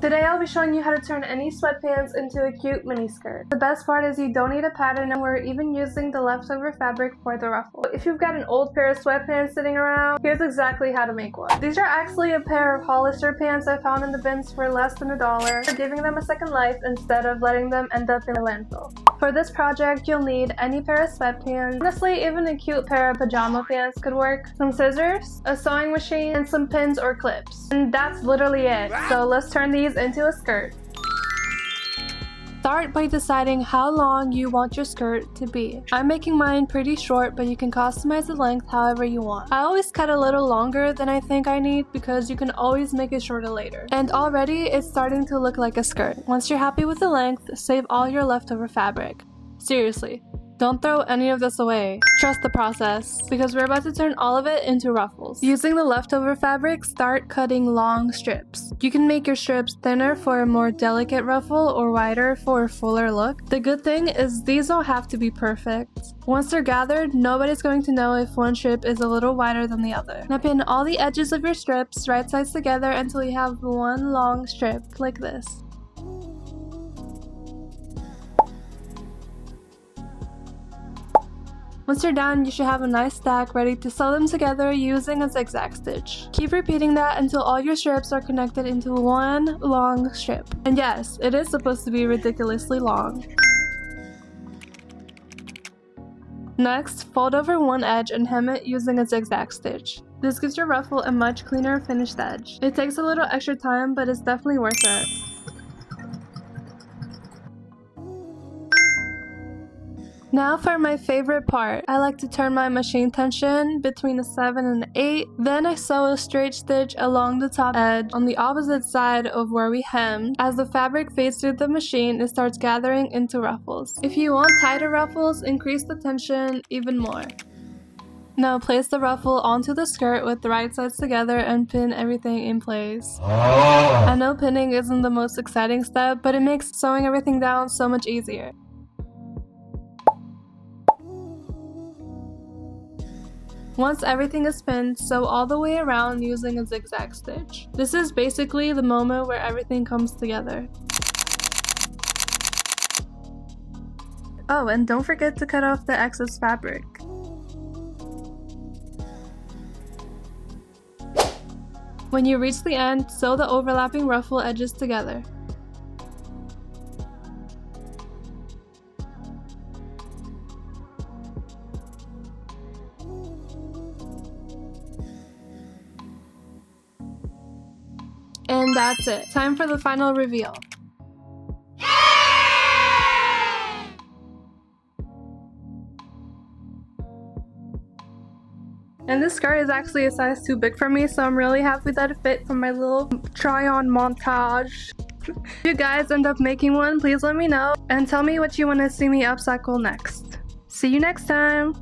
Today I'll be showing you how to turn any sweatpants into a cute mini skirt. The best part is you don't need a pattern, and we're even using the leftover fabric for the ruffle. If you've got an old pair of sweatpants sitting around, here's exactly how to make one. These are actually a pair of Hollister pants I found in the bins for less than $1. We're giving them a second life instead of letting them end up in a landfill. For this project, you'll need any pair of sweatpants. Honestly, even a cute pair of pajama pants could work. Some scissors, a sewing machine, and some pins or clips. And that's literally it. So let's turn these into a skirt. Start by deciding how long you want your skirt to be. I'm making mine pretty short, but you can customize the length however you want. I always cut a little longer than I think I need because you can always make it shorter later. And already it's starting to look like a skirt. Once you're happy with the length, save all your leftover fabric. Seriously. Don't throw any of this away. Trust the process, because we're about to turn all of it into ruffles. Using the leftover fabric, start cutting long strips. You can make your strips thinner for a more delicate ruffle or wider for a fuller look. The good thing is these don't have to be perfect. Once they're gathered, nobody's going to know if one strip is a little wider than the other. Now pin all the edges of your strips right sides together until you have one long strip like this. Once you're done, you should have a nice stack ready to sew them together using a zigzag stitch. Keep repeating that until all your strips are connected into one long strip. And yes, it is supposed to be ridiculously long. Next, fold over one edge and hem it using a zigzag stitch. This gives your ruffle a much cleaner finished edge. It takes a little extra time, but it's definitely worth it. Now for my favorite part. I like to turn my machine tension between a 7 and an 8. Then I sew a straight stitch along the top edge on the opposite side of where we hemmed. As the fabric fades through the machine, it starts gathering into ruffles. If you want tighter ruffles, increase the tension even more. Now place the ruffle onto the skirt with the right sides together and pin everything in place. I know pinning isn't the most exciting step, but it makes sewing everything down so much easier. Once everything is pinned, sew all the way around using a zigzag stitch. This is basically the moment where everything comes together. Oh, and don't forget to cut off the excess fabric. When you reach the end, sew the overlapping ruffle edges together. And that's it. Time for the final reveal. And this skirt is actually a size too big for me, so I'm really happy that it fit for my little try-on montage. If you guys end up making one, please let me know and tell me what you want to see me upcycle next. See you next time!